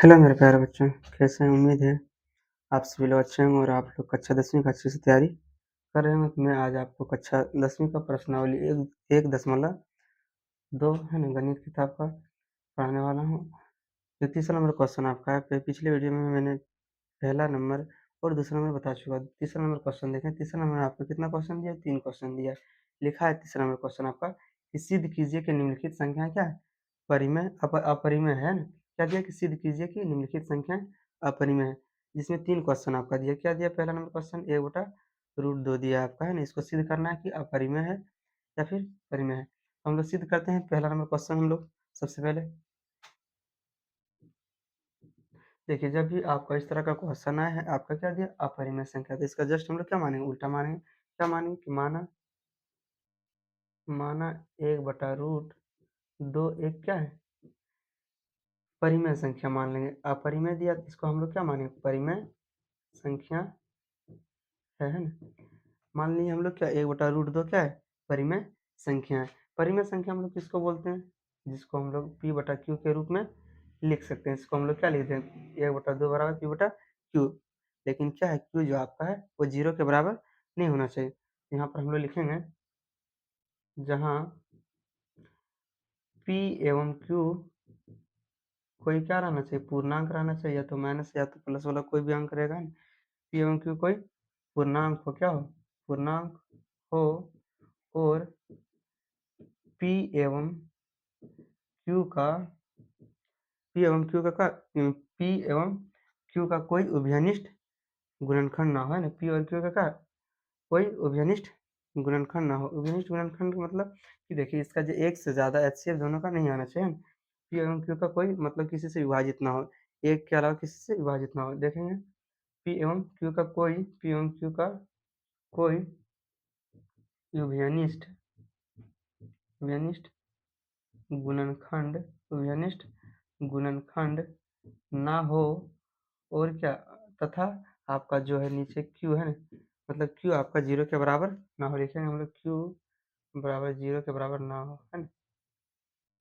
Hello मेरे प्यारे बच्चों, कैसे हैं? उम्मीद है आप सभी लोग अच्छे होंगे और आप लोग कक्षा 10वीं का अच्छे से तैयारी कर रहे होंगे। तो मैं आज आपको कक्षा 10वीं का प्रश्नावली 1.2 है ना गणित किताब का पढ़ाने वाला हूँ। जो तीसरा नंबर क्वेश्चन आपका है, पिछले वीडियो में मैंने पहला नंबर और दूसरा नंबर बता चुका। तीसरा नंबर क्वेश्चन देखें। तीसरा नंबर आपको कितना क्वेश्चन दिया? 3 क्वेश्चन दिया है। लिखा है तीसरा नंबर क्वेश्चन आपका कि सिद्ध कीजिए कि निम्नलिखित संख्याएं क्या है? परिमेय अपरिमेय है ना। क्या दिया कि सिद्ध कीजिए कि निम्नलिखित संख्याएं अपरिमेय है, जिसमें 3 क्वेश्चन आपका दिया। क्या दिया? पहला नंबर क्वेश्चन 1/√2 दिया आपका है ना। इसको सिद्ध करना है कि अपरिमेय है या फिर परिमेय है। तो हम लोग सिद्ध करते हैं पहला नंबर क्वेश्चन। हम लोग सबसे पहले देखिए, जब भी आपका इस तरह का क्वेश्चन आया है, आपका क्या दिया? अपरिमेय संख्या। तो इसका जस्ट हम लोग क्या मानेंगे? उल्टा मानेंगे। क्या मानेंगे? कि माना माना 1/√2 एक क्या है? परिमेय संख्या मान लेंगे। अपरिमेय दिया तो इसको हम लोग क्या मानेंगे? परिमेय संख्या है ना। मान लीजिए हम लोग क्या 1/√2 क्या है? परिमेय संख्या है। परिमेय संख्या हम लोग किसको बोलते हैं? जिसको हम लोग p/q के रूप में लिख सकते हैं। इसको हम लोग क्या लिखते हैं? 1/2 बराबर p/q। लेकिन क्या है? q जो आपका है वो 0 के बराबर नहीं होना चाहिए। यहाँ पर हम लोग लिखेंगे जहाँ p एवं q कोई क्या रहना चाहिए? पूर्णांक रहना चाहिए, या तो माइनस या तो प्लस वाला कोई भी अंक रहेगा ना। p एवं q कोई पूर्णांक हो। क्या हो? पूर्णांक हो। और p एवं q का p एवं q का p एवं q का कोई उभयनिष्ठ गुणनखंड ना हो, है ना। p और q का कोई उभयनिष्ठ गुणनखंड ना हो। उभयनिष्ठ गुणनखंड का मतलब कि देखिए, इसका जो एक से ज्यादा एचसीएफ दोनों का नहीं आना चाहिए। p एवं q का कोई मतलब किसी से विभाजित ना हो, एक के अलावा किसी से विभाजित ना हो। देखेंगे p एवं q का कोई उभयनिष्ठ उभयनिष्ठ गुणनखंड उभयनिष्ठ गुणनखंड ना हो। और क्या? तथा आपका जो है नीचे q है ना, मतलब q आपका 0 के बराबर ना हो। लिखेंगे हम लोग q बराबर 0 के बराबर ना हो, है ना।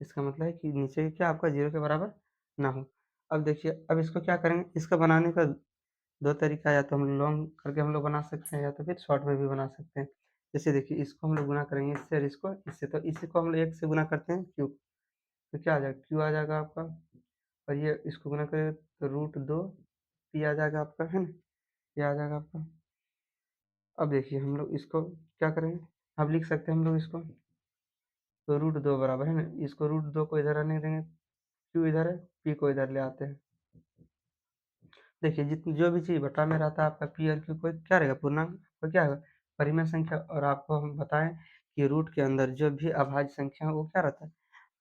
इसका मतलब है कि नीचे क्या आपका 0 के बराबर ना हो। अब देखिए, अब इसको क्या करेंगे? इसका बनाने का दो तरीका, या तो हम लॉन्ग करके हम लोग बना सकते हैं, या तो फिर शॉर्ट में भी बना सकते हैं। जैसे देखिए, इसको हम लोग गुना करेंगे इससे और इसको इससे, तो इसी को हम लोग 1 से गुना करते हैं क्यू, तो क्या आ जाएगा? क्यू आ जाएगा आपका। और ये इसको गुना करें तो √2 पी आ जाएगा आपका, है ना। ये आ जाएगा आपका। अब देखिए हम लोग इसको क्या करेंगे? अब लिख सकते हैं हम लोग इसको, तो √2 बराबर है ना, इसको √2 को इधर आने देंगे, क्यू इधर है, पी को इधर ले आते हैं। देखिए, जितनी जो भी चीज़ बटा में रहता है आपका पी और क्यू को क्या रहेगा? पूर्णांक तो क्या है? परिमेय संख्या। और आपको हम बताएं कि रूट के अंदर जो भी अभाज्य संख्या है वो क्या रहता है?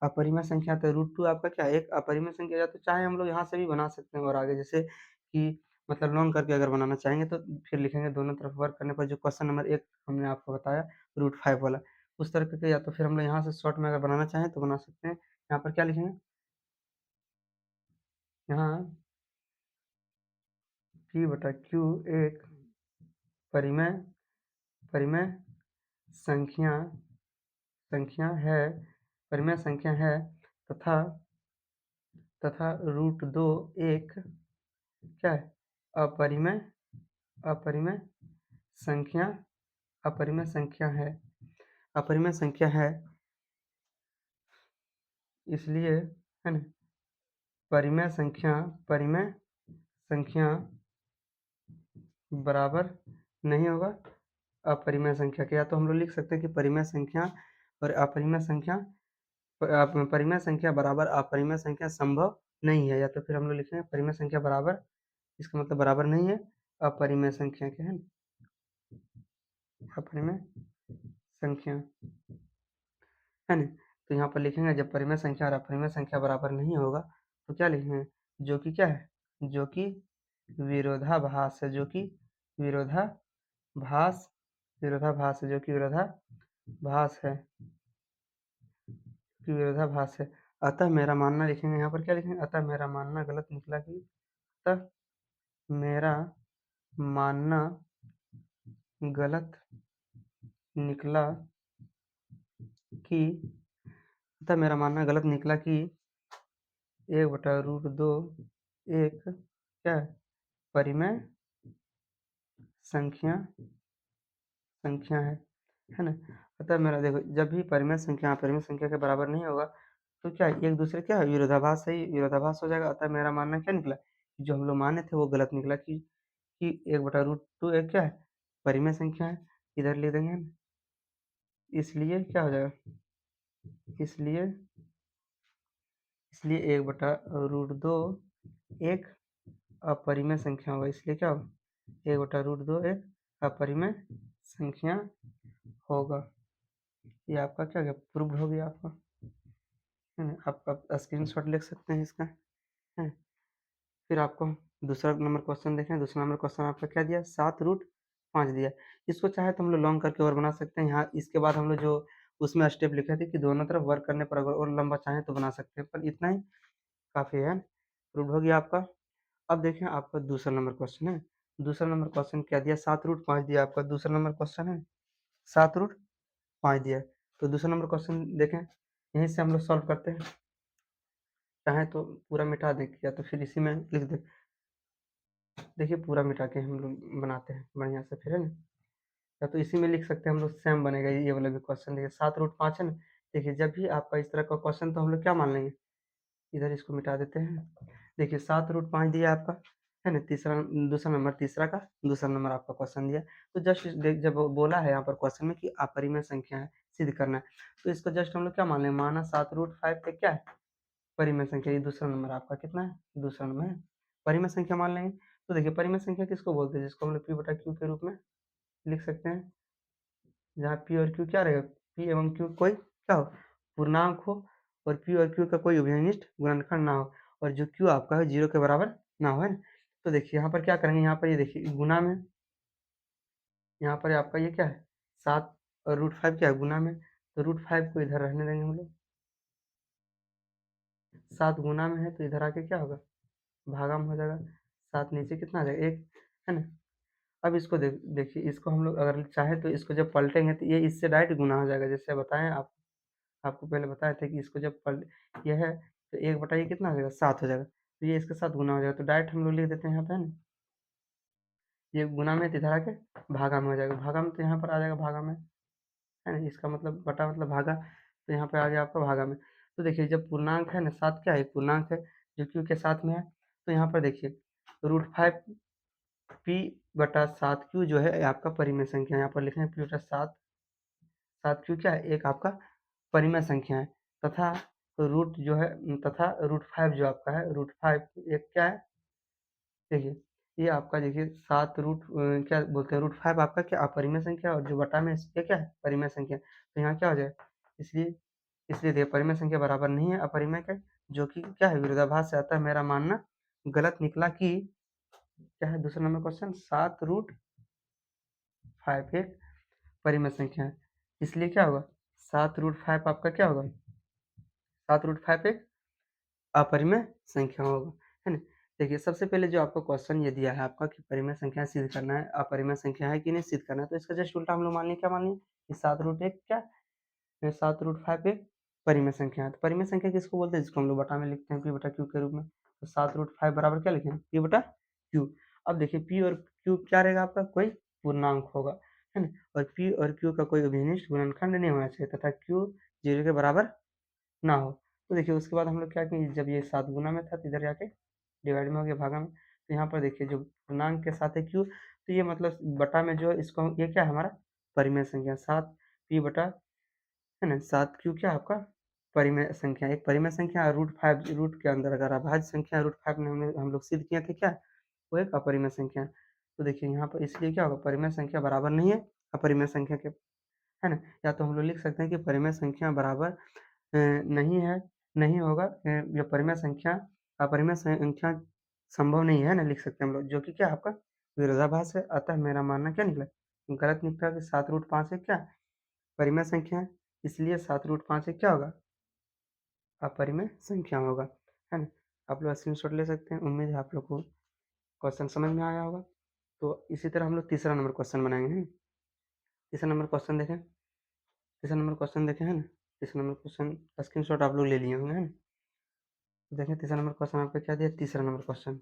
अपरिमेय संख्या। तो √2 आपका क्या है? एक अपरिमेय संख्या। या तो चाहे हम लोग यहाँ से भी बना सकते हैं, और आगे जैसे कि मतलब लॉन्ग करके अगर बनाना चाहेंगे तो फिर लिखेंगे दोनों तरफ वर्क करने पर, जो क्वेश्चन नंबर 1 हमने आपको बताया √5 वाला, उस तरह के। या तो फिर हम लोग यहाँ से शॉर्ट में अगर बनाना चाहें तो बना सकते हैं। यहाँ पर क्या लिखेंगे? यहाँ p/q एक परिमेय परिमेय संख्या संख्या है परिमेय संख्या है, तथा √2 एक क्या है? अपरिमेय अपरिमेय संख्या अपरिमेय संख्या है अपरिमेय संख्या है। इसलिए, है ना, परिमेय संख्या बराबर नहीं होगा अपरिमेय संख्या के। या तो हम लोग लिख सकते हैं कि परिमेय संख्या और अपरिमेय संख्या परिमेय संख्या बराबर अपरिमेय संख्या संभव नहीं है। या तो फिर हम लोग लिखेंगे परिमेय संख्या बराबर, इसका मतलब बराबर नहीं है अपरिमेय संख्या के, है ना। अपरिमेय संख्या, है ना। तो यहाँ पर लिखेंगे जब परिमेय संख्या और अपरिमेय संख्या बराबर नहीं होगा तो क्या लिखेंगे? जो कि क्या है? जो कि विरोधाभास है। जो कि विरोधाभास विरोधाभास है। जो कि विरोधाभास है विरोधाभास है। अतः मेरा मानना लिखेंगे यहाँ पर। क्या लिखेंगे? अतः मेरा मानना गलत निकला कि अतः मेरा मानना गलत निकला कि अतः मेरा मानना गलत निकला कि 1/√2 एक क्या है, परिमेय संख्या संख्या है ना। अतः मेरा देखो, जब भी परिमेय संख्या के बराबर नहीं होगा तो क्या है, एक दूसरे क्या है, विरोधाभास है, विरोधाभास हो जाएगा। अतः मेरा मानना क्या निकला, कि जो हम लोग माने थे वो गलत निकला, कि 1/√2 एक क्या है, परिमेय संख्या है। इधर ले देंगे हम, इसलिए क्या हो जाएगा, इसलिए इसलिए 1/√2 एक अपरिमेय संख्या होगा। इसलिए क्या होगा, 1/√2 एक अपरिमेय संख्या होगा। ये आपका क्या गया, प्रूव्ड हो गया आपका, है ना। आप स्क्रीनशॉट ले सकते हैं इसका, है। फिर आपको दूसरा नंबर क्वेश्चन देखें। दूसरा नंबर क्वेश्चन आपका क्या दिया, 7√5 दिया। इसको चाहे तो हम लोग लॉन्ग करके और बना सकते हैं। यहाँ इसके बाद हम लोग जो उसमें स्टेप लिखे थे कि दोनों तरफ वर्क करने पर अगर और लंबा चाहें तो बना सकते हैं, पर इतना ही काफ़ी है। प्रूव्ड हो गया आपका। अब देखें आपका दूसरा नंबर क्वेश्चन है। दूसरा नंबर क्वेश्चन क्या दिया, 7√5 दिया आपका। दूसरा नंबर क्वेश्चन है 7√5 दिया है। तो दूसरा नंबर क्वेश्चन देखें, यहीं से हम लोग सॉल्व करते हैं। चाहे तो पूरा मिटा दें, या तो फिर इसी में लिख दें। देखिए पूरा मिटा के हम लोग बनाते हैं बढ़िया से, फिर है ना। या तो इसी में लिख सकते हैं हम लोग, सेम बनेगा ये वाला भी क्वेश्चन। देखिए 7√5 है ना। देखिए जब भी आपका इस तरह का क्वेश्चन, तो हम लोग क्या मान लेंगे, इधर इसको मिटा देते हैं। देखिए 7√5 दिया आपका, है ना। दूसरा नंबर, दूसरा नंबर आपका क्वेश्चन दिया। तो जस्ट जब बोला है यहाँ पर क्वेश्चन में कि अपरिमेय संख्या है, सिद्ध करना है, तो इसको जस्ट हम लोग क्या मान लेंगे, माना 7√5 पे क्या है, परिमेय संख्या। ये दूसरा नंबर आपका कितना है, दूसरा नंबर है, परिमेय संख्या मान लेंगे। तो देखिए परिमेय संख्या किसको बोलते हैं, जिसको हम लोग P/Q के रूप में लिख सकते हैं, जहाँ P और Q क्या रहेगा, P एवं Q कोई क्या हो, पूर्णांक हो, और P और Q का कोई उभयनिष्ठ गुणनखंड ना हो, और जो Q आपका है 0 के बराबर ना हो, है ना। तो देखिए यहाँ पर क्या करेंगे, यहाँ पर ये देखिए गुना में, यहाँ पर आपका ये क्या है, 7 और √5 क्या है, गुना में। तो √5 को इधर रहने देंगे हम लोग, 7 गुना में है तो इधर आके क्या होगा, भागा में हो जाएगा। 7 नीचे कितना आ जाएगा, 1, है ना। अब इसको देखिए, इसको हम लोग अगर चाहे तो इसको जब पलटेंगे तो ये इससे डायरेक्ट गुना हो जाएगा। जैसे बताएं आपको पहले बताए थे कि इसको जब ये है तो 1 बटा ये कितना हो जाएगा, 7 हो जाएगा। तो ये इसके साथ गुना हो जाएगा, तो डायरेक्ट हम लोग लिख देते हैं यहाँ पे, है ना। ये गुना में तो इधर आके भागा में हो जाएगा, भागा में तो यहाँ पर आ जाएगा भागा में, है ना। इसका मतलब बटा मतलब भागा, तो यहाँ पे आ गया आपका भागा में। तो देखिए जब पूर्णांक है ना, 7 क्या है, पूर्णांक है जो क्यू के साथ में है। तो यहाँ पर देखिए √5 P/7 Q जो है आपका परिमेय संख्या, यहाँ पर लिखे हैं P/7 7 Q क्या है, एक आपका परिमेय संख्या है। तथा रूट जो है, तथा √5 जो आपका है, √5 एक क्या है, देखिए ये आपका देखिए 7 क्या बोलते हैं, √5 आपका क्या अपरिमेय संख्या, और जो बटा में इसके क्या है, परिमेय संख्या। तो यहाँ क्या हो जाएगा, इसलिए इसलिए देखिए परिमेय संख्या बराबर नहीं है अपरिमेय के, जो कि क्या है, विरोधाभास से आता है। मेरा मानना गलत निकला कि क्या है, दूसरा नंबर क्वेश्चन 7√5 एक परिमेय संख्या है। इसलिए क्या होगा, 7√5 आपका क्या होगा, 7√5 एक अपरिमेय संख्या होगा, है ना। देखिए सबसे पहले जो आपको क्वेश्चन ये दिया है आपका कि परिमेय संख्या सिद्ध करना है, अपरिमेय संख्या है कि नहीं सिद्ध करना है, तो इसका जस्ट उल्टा हम लोग मान लें, क्या मान लें कि 7√1 क्या, 7√5 एक परिमेय संख्या है। तो परिमेय संख्या किसको बोलते हैं, जिसको हम लोग बटा में लिखते हैं P/Q के रूप में। तो 7√5 बराबर क्या लिखें, P/Q। अब देखिए P और Q क्या रहेगा आपका, कोई पूर्णांक होगा, है ना। और P और Q का कोई अभिनिष्ट गुणनखंड नहीं होना चाहिए, तथा Q 0 के बराबर ना हो। तो देखिए उसके बाद हम लोग क्या किए, जब ये 7 गुना में था तो इधर जाके डिवाइड में हो गया, भागा में। तो यहाँ पर देखिए जो पूर्णांक के साथ है Q, तो ये मतलब बटा में जो इसको, ये क्या है हमारा परिमेय संख्या, 7P/, है ना। 7Q क्या आपका परिमेय संख्या, एक परिमेय संख्या, और √5 रूट के अंदर अगर अभाज्य संख्या √5 में हम लोग सिद्ध किए थे क्या, वो एक अपरिमेय संख्या है। तो देखिए यहाँ पर इसलिए क्या होगा, परिमेय संख्या बराबर नहीं है अपरिमेय संख्या के, है ना। या तो हम लोग लिख सकते हैं कि परिमेय संख्या बराबर नहीं है, नहीं होगा, या परिमेय संख्या अपरिमेय संख्या संभव नहीं है ना, लिख सकते हैं हम लोग, जो कि क्या आपका विरोधाभास है। अतः मेरा मानना क्या निकला, गलत निकला कि 7√5 एक क्या परिमेय संख्या है, इसलिए 7√5 एक क्या होगा, अपरिमेय संख्या होगा, है ना। आप लोग स्क्रीनशॉट ले सकते हैं। उम्मीद है आप लोग को क्वेश्चन समझ में आया होगा। तो इसी तरह हम लोग तीसरा नंबर क्वेश्चन बनाएंगे, हैं। तीसरा नंबर क्वेश्चन देखें, तीसरा नंबर क्वेश्चन देखें, है ना। तीसरा नंबर क्वेश्चन स्क्रीनशॉट आप लोग ले लिए होंगे, है ना। देखें तीसरा नंबर क्वेश्चन आपका क्या दिया, तीसरा नंबर क्वेश्चन।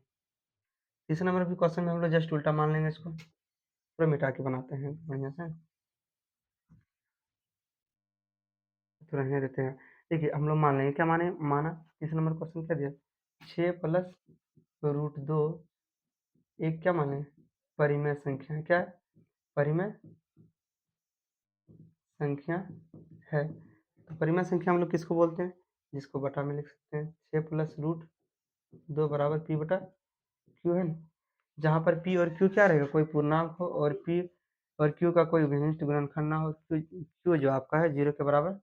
तीसरा नंबर भी क्वेश्चन में हम लोग जस्ट उल्टा मान लेंगे, इसको पूरा मिटा के बनाते हैं बढ़िया से, तो रहने देते हैं। देखिए हम लोग मान लेंगे, क्या माने माना, तीसरा नंबर क्वेश्चन क्या दिया, 6 + √2 एक क्या माने, परिमेय संख्या है। क्या है, परिमेय संख्या है। तो परिमेय संख्या हम लोग किसको बोलते हैं, जिसको बटा में लिख सकते हैं, 6 + √2 बराबर पी बटा क्यू है ना। जहाँ पर पी और क्यू क्या रहेगा, कोई पूर्णांक हो और पी और क्यू का कोई विशिष्ट गुणनखंड ना हो, क्यू जो आपका है 0 के बराबर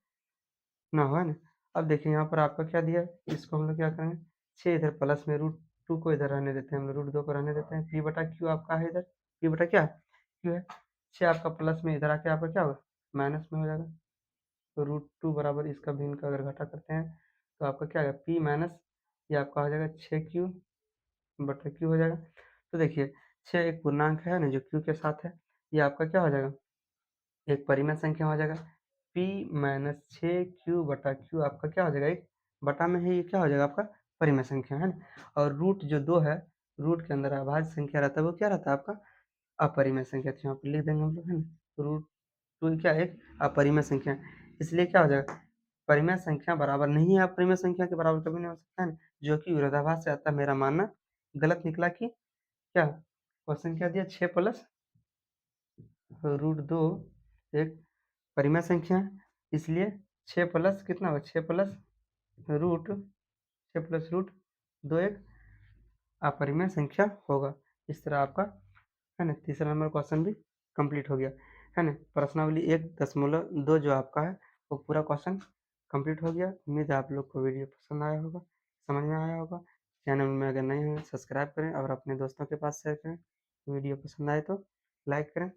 ना हो, है ना। अब देखिए यहाँ पर आपका क्या दिया है, इसको हम लोग क्या करेंगे, 6 इधर प्लस में √2 को इधर रहने देते हैं, हम लोग √2 को रहने देते हैं, पी बटा क्यू आपका है इधर, पी बटा क्या है, क्यू है। 6 आपका प्लस में इधर आके आपका क्या होगा, माइनस में हो जाएगा। तो √2 बराबर इसका भी इनका अगर घटा करते हैं तो आपका क्या आएगा, पी माइनस ये आपका हो जाएगा 6q बटा क्यू हो जाएगा। तो देखिए 6 एक पूर्णांक है ना जो क्यू के साथ है, ये आपका क्या हो जाएगा, एक परिमेय संख्या हो जाएगा। p माइनस 6q बटा क्यू आपका क्या हो जाएगा, एक बटा में है, ये क्या हो जाएगा आपका परिमेय संख्या है ना। और रूट जो 2 है, रूट के अंदर अभाज्य संख्या रहता है, वो क्या रहता है आपका अपरिमेय संख्या। तो यहाँ पर लिख देंगे हम लोग, है ना, √2 क्या एक अपरिमेय संख्या, इसलिए क्या हो जाएगा, परिमेय संख्या बराबर नहीं है अपरिमेय संख्या के बराबर कभी नहीं हो सकता है ना, जो कि विरोधाभास से आता है। मेरा मानना गलत निकला कि क्या, क्वेश्चन क्या दिया, 6 + √2 एक परिमेय संख्या है, इसलिए 6 प्लस कितना होगा, 6 + √2 एक अपरिमेय संख्या होगा। इस तरह आपका है ना तीसरा नंबर क्वेश्चन भी कंप्लीट हो गया, है ना। प्रश्नावली 1.2 जो आपका है वो पूरा क्वेश्चन कंप्लीट हो गया। उम्मीद है आप लोग को वीडियो पसंद आया होगा, समझ में आया होगा। चैनल में अगर नए हैं सब्सक्राइब करें और अपने दोस्तों के पास शेयर करें। वीडियो पसंद आए तो लाइक करें।